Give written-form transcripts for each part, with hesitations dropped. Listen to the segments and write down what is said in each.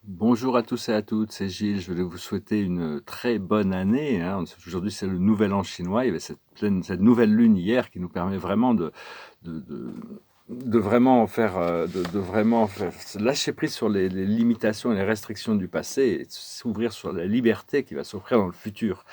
Bonjour à tous et à toutes, c'est Gilles. Je voulais vous souhaiter une très bonne année, hein. Aujourd'hui, c'est le nouvel an chinois. Il y avait cette nouvelle lune hier qui nous permet vraiment de, de- de vraiment faire, de vraiment faire lâcher prise sur les limitations et les restrictions du passé et s'ouvrir sur la liberté qui va s'offrir dans le futur.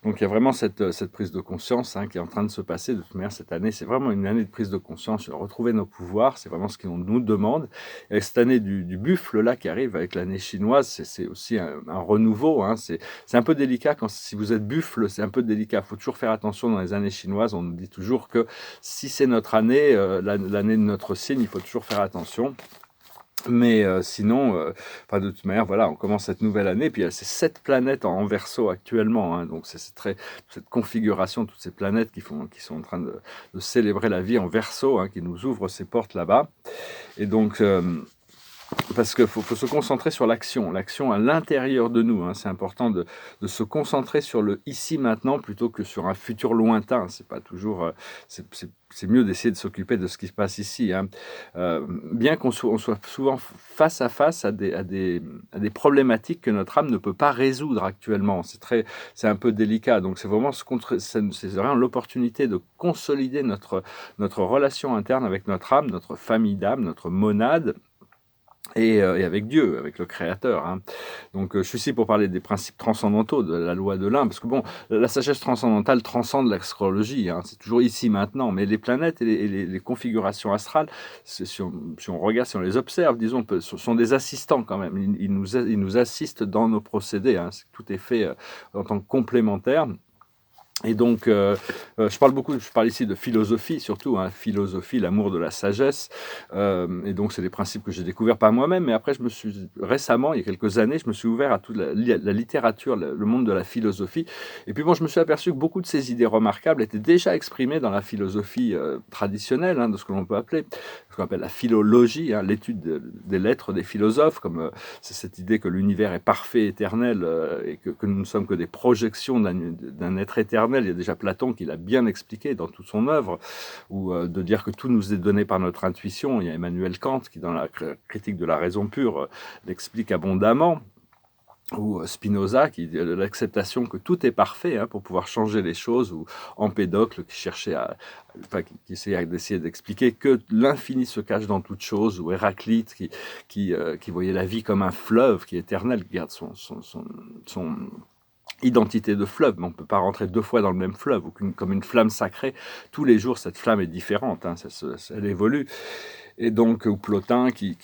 Donc il y a vraiment cette prise de conscience, hein, qui est en train de se passer. De toute manière, cette année, c'est vraiment une année de prise de conscience, retrouver nos pouvoirs, c'est vraiment ce qu'on nous demande. Et cette année du buffle là qui arrive avec l'année chinoise, c'est aussi un renouveau, hein. C'est un peu délicat si vous êtes buffle, c'est un peu délicat. Il faut toujours faire attention dans les années chinoises. On nous dit toujours que si c'est notre année, l'année de notre signe, il faut toujours faire attention. Mais sinon, enfin, de toute manière, voilà, on commence cette nouvelle année, puis il y a ces 7 planètes en Verseau actuellement, hein, donc c'est très cette configuration, toutes ces planètes qui sont en train de célébrer la vie en Verseau, hein, qui nous ouvrent ces portes là-bas. Et donc, parce qu'il faut se concentrer sur l'action à l'intérieur de nous, hein. C'est important de se concentrer sur le ici maintenant plutôt que sur un futur lointain. C'est pas toujours, c'est mieux d'essayer de s'occuper de ce qui se passe ici, hein. Bien on soit souvent face à face à des problématiques que notre âme ne peut pas résoudre actuellement. C'est un peu délicat. Donc c'est vraiment c'est vraiment l'opportunité de consolider notre relation interne avec notre âme, notre famille d'âme, notre monade et avec Dieu, avec le Créateur, hein. Donc, je suis ici pour parler des principes transcendantaux de la loi de l'un, parce que bon, la sagesse transcendantale transcende l'astrologie, hein, c'est toujours ici, maintenant, mais les planètes et les configurations astrales, si on regarde, si on les observe, disons, ce sont des assistants quand même, ils nous assistent dans nos procédés, hein, tout est fait en tant que complémentaire. Et donc, je parle ici de philosophie surtout, hein, philosophie, l'amour de la sagesse. Et donc, c'est des principes que j'ai découverts par moi-même. Mais après, récemment, il y a quelques années, je me suis ouvert à toute la littérature, le monde de la philosophie. Et puis, bon, je me suis aperçu que beaucoup de ces idées remarquables étaient déjà exprimées dans la philosophie traditionnelle, hein, de ce que l'on peut appeler, ce qu'on appelle la philologie, hein, l'étude des lettres des philosophes, comme c'est cette idée que l'univers est parfait, éternel, et que nous ne sommes que des projections d'un être éternel. Il y a déjà Platon qui l'a bien expliqué dans toute son œuvre, ou de dire que tout nous est donné par notre intuition. Il y a Emmanuel Kant qui, dans la critique de la raison pure, l'explique abondamment, ou Spinoza qui dit l'acceptation que tout est parfait, hein, pour pouvoir changer les choses, ou Empédocle qui cherchait qui essayait d'essayer d'expliquer que l'infini se cache dans toute chose, ou Héraclite qui voyait la vie comme un fleuve qui est éternel, qui garde son identité de fleuve, mais on ne peut pas rentrer 2 fois dans le même fleuve, ou comme une flamme sacrée. Tous les jours, cette flamme est différente, hein, elle évolue. Et donc, ou Plotin qui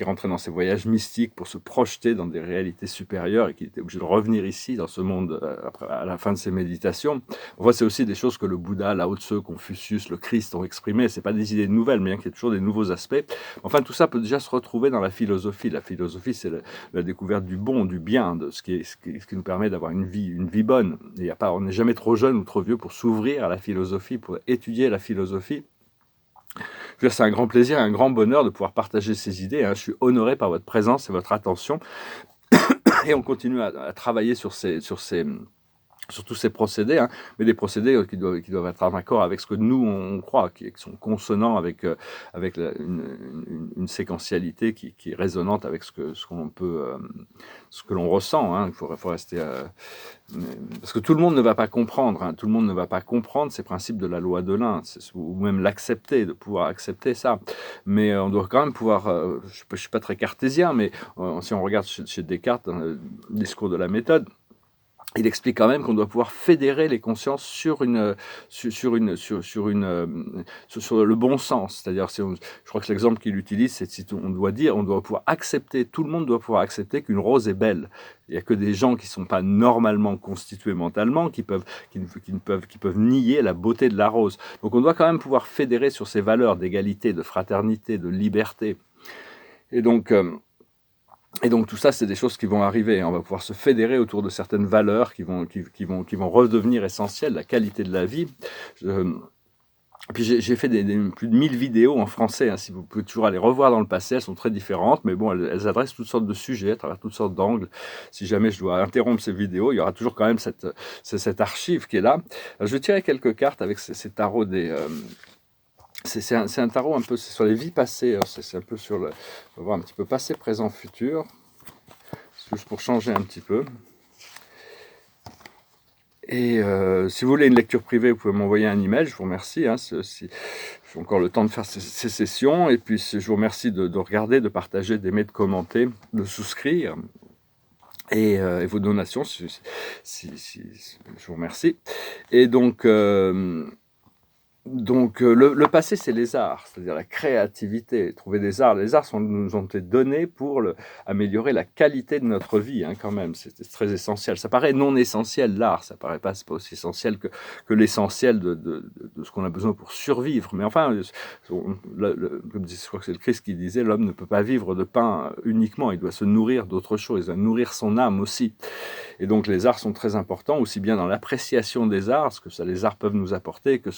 rentrait dans ses voyages mystiques pour se projeter dans des réalités supérieures et qui était obligé de revenir ici, dans ce monde, à la fin de ses méditations. Enfin, c'est aussi des choses que le Bouddha, Lao Tse, Confucius, le Christ ont exprimées. C'est pas des idées nouvelles, mais bien qu'il y ait toujours des nouveaux aspects. Enfin, tout ça peut déjà se retrouver dans la philosophie. La philosophie, c'est la découverte du bon, du bien, de ce qui nous permet d'avoir une vie bonne. Et on n'est jamais trop jeune ou trop vieux pour s'ouvrir à la philosophie, pour étudier la philosophie. C'est un grand plaisir et un grand bonheur de pouvoir partager ces idées, hein. Je suis honoré par votre présence et votre attention. Et on continue à travailler sur tous ces procédés, hein, mais des procédés qui doivent être en accord avec ce que nous, on croit, qui sont consonants avec une séquentialité qui est résonante avec ce que l'on ressent, hein. Faut rester... parce que tout le monde ne va pas comprendre, hein, tout le monde ne va pas comprendre ces principes de la loi de l'un, ou même l'accepter, de pouvoir accepter ça. Mais on doit quand même pouvoir... je ne suis pas très cartésien, mais si on regarde chez Descartes, dans le discours de la méthode, il explique quand même qu'on doit pouvoir fédérer les consciences sur le bon sens. C'est-à-dire, je crois que l'exemple qu'il utilise, c'est si on doit pouvoir accepter, tout le monde doit pouvoir accepter qu'une rose est belle. Il n'y a que des gens qui ne sont pas normalement constitués mentalement qui peuvent nier la beauté de la rose. Donc on doit quand même pouvoir fédérer sur ces valeurs d'égalité, de fraternité, de liberté. Et donc, tout ça, c'est des choses qui vont arriver. On va pouvoir se fédérer autour de certaines valeurs qui vont redevenir essentielles, la qualité de la vie. Puis j'ai fait plus de 1000 vidéos en français, hein, si vous pouvez toujours aller revoir dans le passé, elles sont très différentes, mais bon, elles adressent toutes sortes de sujets, à travers toutes sortes d'angles. Si jamais je dois interrompre ces vidéos, il y aura toujours quand même cette archive qui est là. Alors, je vais tirer quelques cartes avec ces tarots des... c'est un tarot un peu sur les vies passées, c'est un peu on va voir un petit peu passé, présent, futur. juste pour changer un petit peu. Et si vous voulez une lecture privée, vous pouvez m'envoyer un email, je vous remercie. Si j'ai encore le temps de faire ces sessions. Et puis je vous remercie de regarder, de partager, d'aimer, de commenter, de souscrire. Et vos donations, je vous remercie. Et donc, le passé, c'est les arts, c'est-à-dire la créativité, trouver des arts. Les arts nous ont été donnés pour améliorer la qualité de notre vie, quand même. C'est très essentiel. Ça paraît non essentiel, l'art. Ça paraît pas, c'est pas aussi essentiel que l'essentiel de ce qu'on a besoin pour survivre. Mais enfin, comme je crois que c'est le Christ qui disait, l'homme ne peut pas vivre de pain uniquement. Il doit se nourrir d'autre chose. Il doit nourrir son âme aussi. Et donc les arts sont très importants, aussi bien dans l'appréciation des arts, ce que les arts peuvent nous apporter, que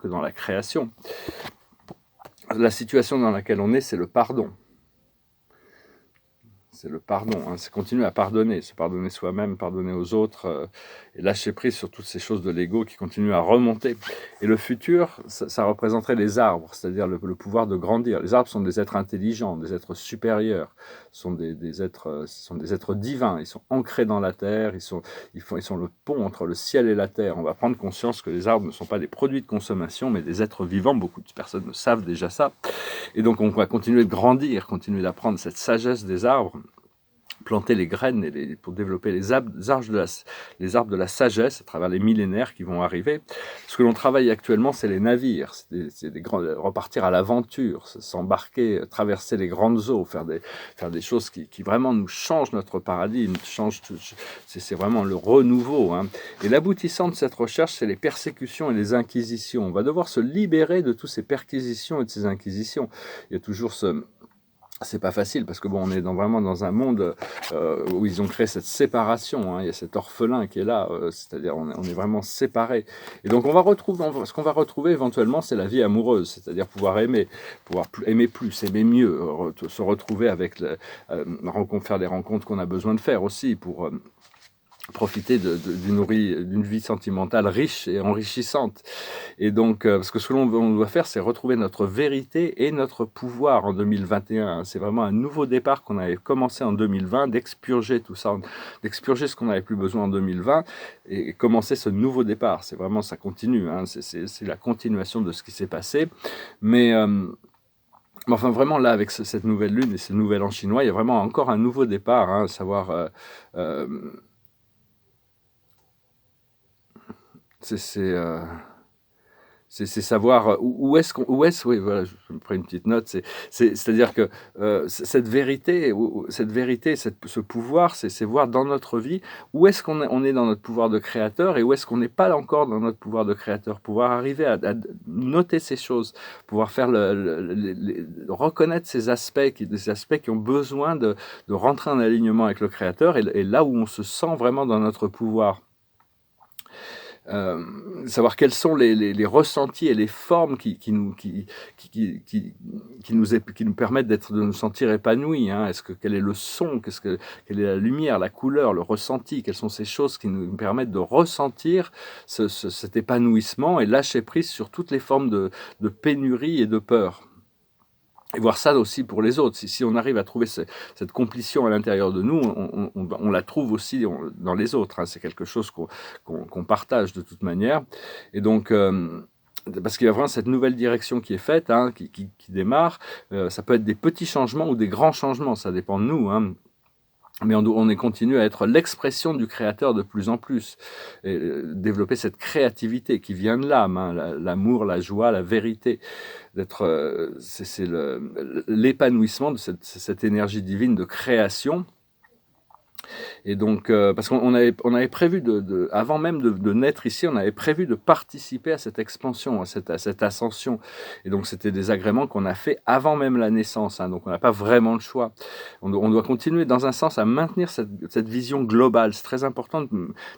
dans la création. La situation dans laquelle on est, c'est le pardon. C'est le pardon, c'est continuer à pardonner, se pardonner soi-même, pardonner aux autres, et lâcher prise sur toutes ces choses de l'ego qui continuent à remonter. Et le futur, ça représenterait les arbres, c'est-à-dire le pouvoir de grandir. Les arbres sont des êtres intelligents, des êtres supérieurs, sont des êtres divins, ils sont ancrés dans la terre, ils sont le pont entre le ciel et la terre. On va prendre conscience que les arbres ne sont pas des produits de consommation, mais des êtres vivants. Beaucoup de personnes savent déjà ça. Et donc on va continuer de grandir, continuer d'apprendre cette sagesse des arbres, planter les graines pour développer les arbres de la sagesse à travers les millénaires qui vont arriver. Ce que l'on travaille actuellement, c'est les navires, repartir à l'aventure, s'embarquer, traverser les grandes eaux, faire des choses qui vraiment nous changent notre paradigme, c'est vraiment le renouveau. Et l'aboutissant de cette recherche, c'est les persécutions et les inquisitions. On va devoir se libérer de toutes ces perquisitions et de ces inquisitions. Il y a toujours c'est pas facile parce que on est vraiment dans un monde où ils ont créé cette séparation. Il y a cet orphelin qui est là, c'est-à-dire on est vraiment séparés. Et donc ce qu'on va retrouver éventuellement, c'est la vie amoureuse, c'est-à-dire pouvoir aimer plus, aimer mieux, se retrouver avec faire des rencontres qu'on a besoin de faire aussi pour profiter d'une vie sentimentale riche et enrichissante. Et donc, parce que ce que l'on doit faire, c'est retrouver notre vérité et notre pouvoir en 2021. C'est vraiment un nouveau départ qu'on avait commencé en 2020, d'expurger tout ça, d'expurger ce qu'on n'avait plus besoin en 2020 et commencer ce nouveau départ. C'est vraiment, ça continue, c'est la continuation de ce qui s'est passé. Mais enfin, vraiment, là, avec cette nouvelle lune et ce nouvel an chinois, il y a vraiment encore un nouveau départ, savoir... c'est savoir où est-ce oui, voilà, je me prends une petite note, c'est-à-dire que cette vérité, ce pouvoir, c'est voir dans notre vie où est-ce qu'on est dans notre pouvoir de créateur et où est-ce qu'on n'est pas encore dans notre pouvoir de créateur, pouvoir arriver à noter ces choses, pouvoir faire reconnaître ces aspects qui ont besoin de rentrer en alignement avec le créateur et là où on se sent vraiment dans notre pouvoir. Savoir quels sont les ressentis et les formes qui nous permettent de nous sentir épanouis. Quel est le son, quelle est la lumière, la couleur, le ressenti, quelles sont ces choses qui nous permettent de ressentir cet épanouissement et lâcher prise sur toutes les formes de pénurie et de peur. Et voir ça aussi pour les autres. Si on arrive à trouver cette complétion à l'intérieur de nous, on la trouve aussi dans les autres. C'est quelque chose qu'on partage de toute manière. Et donc, parce qu'il y a vraiment cette nouvelle direction qui est faite, qui démarre. Ça peut être des petits changements ou des grands changements, ça dépend de nous. Mais on continue à être l'expression du créateur de plus en plus, et développer cette créativité qui vient de l'âme, l'amour, la joie, la vérité, c'est l'épanouissement de cette énergie divine de création. Et donc, parce qu'on avait prévu avant même de naître ici, on avait prévu de participer à cette expansion, à cette ascension. Et donc, c'était des agréments qu'on a fait avant même la naissance. Donc, on n'a pas vraiment le choix. On doit continuer, dans un sens, à maintenir cette vision globale. C'est très important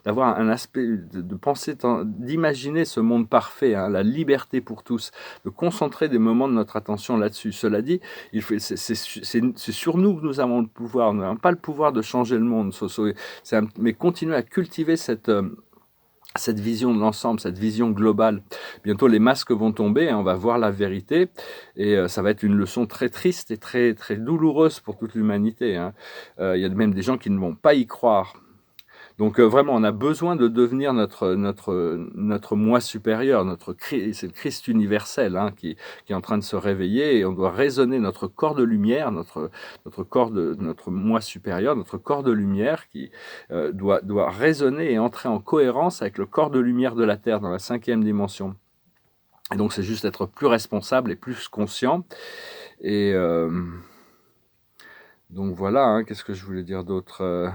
d'avoir un aspect, de penser, d'imaginer ce monde parfait, la liberté pour tous, de concentrer des moments de notre attention là-dessus. Cela dit, c'est sur nous que nous avons le pouvoir. Nous n'avons pas le pouvoir de changer le monde. Mais continuer à cultiver cette vision de l'ensemble, cette vision globale. Bientôt, les masques vont tomber, hein, on va voir la vérité, et ça va être une leçon très triste et très, très douloureuse pour toute l'humanité, hein. Il y a même des gens qui ne vont pas y croire. Donc vraiment, on a besoin de devenir notre moi supérieur, c'est le Christ universel, hein, qui est en train de se réveiller, et on doit raisonner notre corps de lumière, notre moi supérieur, notre corps de lumière qui doit résonner et entrer en cohérence avec le corps de lumière de la Terre dans la 5e dimension. Et donc c'est juste être plus responsable et plus conscient. Et donc voilà, hein, qu'est-ce que je voulais dire d'autre?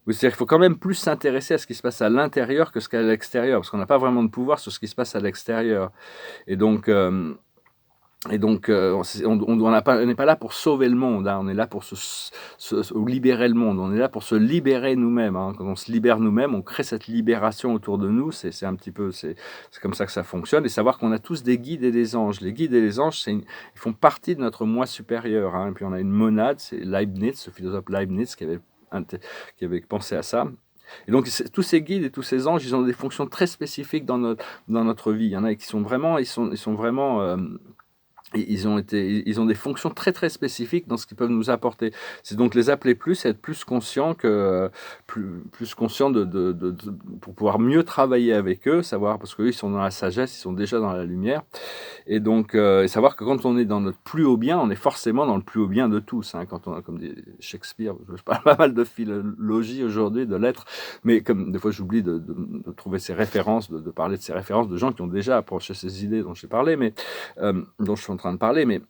Oui, c'est-à-dire qu'il faut quand même plus s'intéresser à ce qui se passe à l'intérieur que ce qu'à l'extérieur, parce qu'on n'a pas vraiment de pouvoir sur ce qui se passe à l'extérieur. Et donc, on n'est pas là pour sauver le monde, hein, on est là pour libérer le monde, on est là pour se libérer nous-mêmes, hein. Quand on se libère nous-mêmes, on crée cette libération autour de nous, c'est un petit peu, c'est comme ça que ça fonctionne, et savoir qu'on a tous des guides et des anges. Les guides et les anges, ils font partie de notre moi supérieur, hein. Et puis on a une monade, c'est Leibniz, ce philosophe Leibniz qui avait pensé à ça. Et donc, tous ces guides et tous ces anges, ils ont des fonctions très spécifiques dans notre vie. Il y en a qui sont vraiment, ils sont vraiment ils ont des fonctions très très spécifiques dans ce qu'ils peuvent nous apporter. C'est donc les appeler plus, être plus conscient plus conscient pour pouvoir mieux travailler avec eux, savoir, parce qu'eux ils sont dans la sagesse, ils sont déjà dans la lumière. Et donc, savoir que quand on est dans notre plus haut bien, on est forcément dans le plus haut bien de tous, hein. Quand on a, comme dit Shakespeare, je parle pas mal de philologie aujourd'hui, de lettres, mais comme des fois j'oublie de trouver ces références, de parler de ces références de gens qui ont déjà approché ces idées dont j'ai parlé, mais dont je suis en train de parler, mais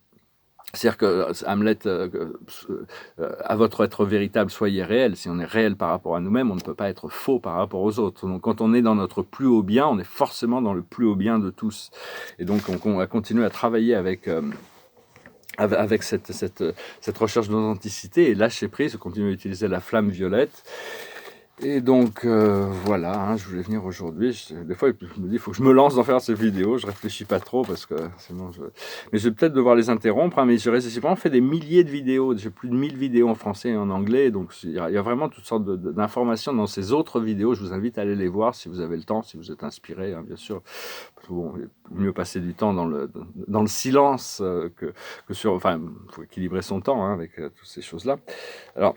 c'est-à-dire que Hamlet, à votre être véritable, soyez réel. Si on est réel par rapport à nous-mêmes, on ne peut pas être faux par rapport aux autres. Donc quand on est dans notre plus haut bien, on est forcément dans le plus haut bien de tous. Et donc on va continuer à travailler avec cette recherche d'authenticité et lâcher prise, continuer à utiliser la flamme violette. Et donc voilà, hein, je voulais venir aujourd'hui. Des fois, je me dis, il faut que je me lance dans faire ces vidéos. Je réfléchis pas trop parce que sinon mais je vais peut-être devoir les interrompre. Hein, mais j'ai vraiment fait des milliers de vidéos. J'ai plus de 1000 vidéos en français et en anglais. Donc il y a vraiment toutes sortes d'informations dans ces autres vidéos. Je vous invite à aller les voir si vous avez le temps, si vous êtes inspiré, hein, bien sûr. Bon, il vaut mieux passer du temps dans le silence que sur. Enfin, il faut équilibrer son temps, hein, avec toutes ces choses-là. Alors,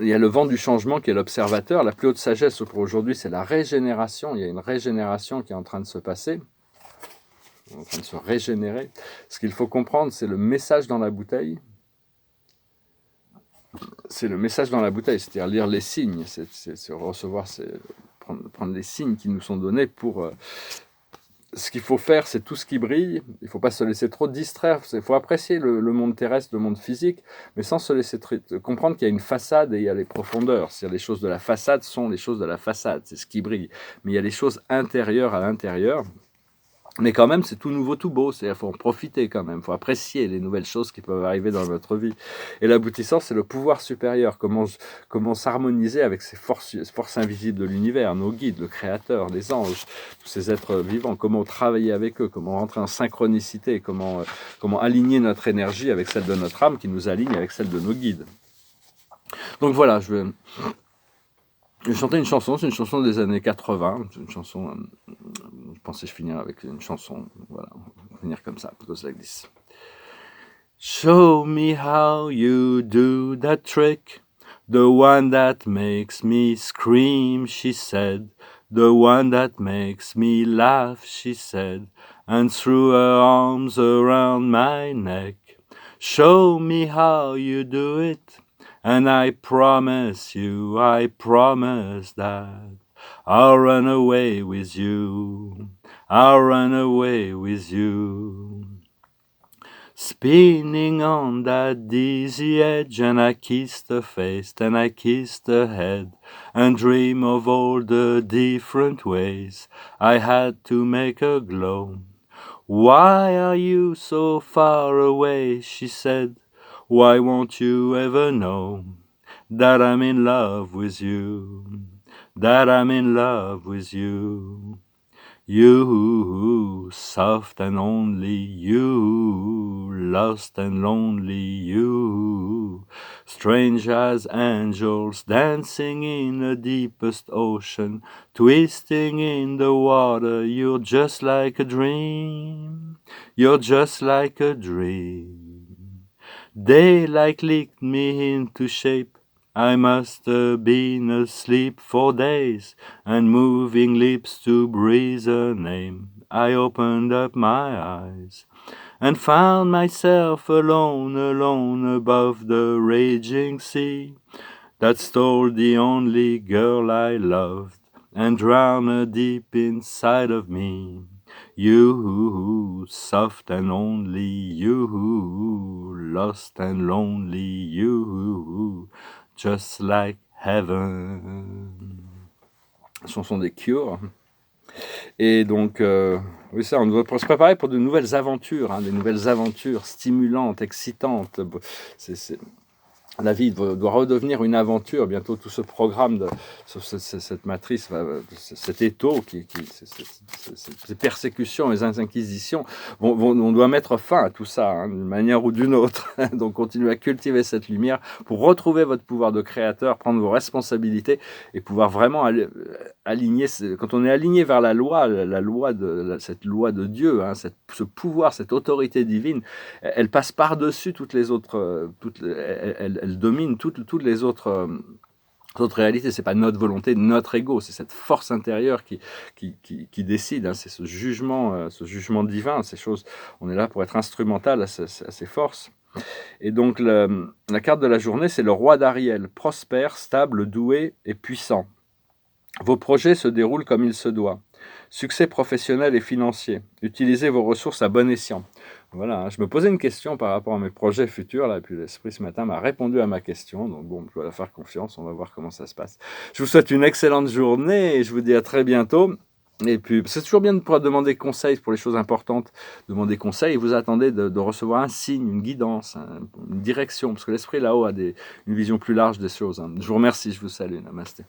il y a le vent du changement qui est l'observateur. La plus haute sagesse pour aujourd'hui, c'est la régénération. Il y a une régénération qui est en train de se passer, en train de se régénérer. Ce qu'il faut comprendre, c'est le message dans la bouteille. C'est le message dans la bouteille, c'est-à-dire lire les signes, c'est recevoir, prendre les signes qui nous sont donnés pour... ce qu'il faut faire, c'est tout ce qui brille. Il ne faut pas se laisser trop distraire. Il faut apprécier le monde terrestre, le monde physique, mais sans se laisser comprendre qu'il y a une façade et il y a les profondeurs. C'est-à-dire les choses de la façade sont les choses de la façade, c'est ce qui brille. Mais il y a les choses intérieures à l'intérieur. Mais quand même, c'est tout nouveau, tout beau. C'est-à-dire, faut en profiter quand même. Il faut apprécier les nouvelles choses qui peuvent arriver dans notre vie. Et l'aboutissant, c'est le pouvoir supérieur. Comment s'harmoniser avec ces forces invisibles de l'univers, nos guides, le Créateur, les anges, tous ces êtres vivants. Comment travailler avec eux, comment rentrer en synchronicité, comment aligner notre énergie avec celle de notre âme qui nous aligne avec celle de nos guides. Donc voilà, je vais chanter une chanson, c'est une chanson des années 80, c'est une chanson, je pensais finir avec une chanson, voilà, on va finir comme ça, it goes like this. Show me how you do that trick, the one that makes me scream, she said, the one that makes me laugh, she said, and threw her arms around my neck. Show me how you do it. And I promise that I'll run away with you. I'll run away with you. Spinning on that dizzy edge, and I kissed her face, and I kissed her head, and dream of all the different ways I had to make her glow. Why are you so far away, she said. Why won't you ever know that I'm in love with you, that I'm in love with you? You, soft and only you, lost and lonely you, strange as angels dancing in the deepest ocean, twisting in the water. You're just like a dream, you're just like a dream. Daylight licked me into shape, I must have been asleep for days, and moving lips to breathe a name. I opened up my eyes and found myself alone, alone above the raging sea that stole the only girl I loved and drowned her deep inside of me. You, soft and only you, lost and lonely you, just like heaven. Chanson des Cure. Et donc, oui, ça, on doit se préparer pour de nouvelles aventures, hein, des nouvelles aventures stimulantes, excitantes. La vie doit redevenir une aventure. Bientôt, tout ce programme, cette matrice, cet étau, ces persécutions, les inquisitions, on doit mettre fin à tout ça, hein, d'une manière ou d'une autre. Donc, continuez à cultiver cette lumière pour retrouver votre pouvoir de créateur, prendre vos responsabilités et pouvoir vraiment aligner. Quand on est aligné vers la loi, cette loi de Dieu, hein, ce pouvoir, cette autorité divine, elle passe par-dessus toutes les autres, elle domine toutes les autres réalités. C'est pas notre volonté, notre ego, c'est cette force intérieure qui décide, hein, c'est ce jugement divin, ces choses. On est là pour être instrumental à ces forces. Et donc la carte de la journée, c'est le roi d'Ariel, prospère, stable, doué et puissant. Vos projets se déroulent comme il se doit. Succès professionnel et financier. Utilisez vos ressources à bon escient. Voilà, hein, je me posais une question par rapport à mes projets futurs, là, et puis l'esprit ce matin m'a répondu à ma question. Donc bon, je dois la faire confiance, on va voir comment ça se passe. Je vous souhaite une excellente journée et je vous dis à très bientôt. Et puis, c'est toujours bien de pouvoir demander conseil pour les choses importantes. Demander conseil et vous attendez de recevoir un signe, une guidance, une direction, parce que l'esprit là-haut a une vision plus large des choses. Hein. Je vous remercie, je vous salue. Namasté.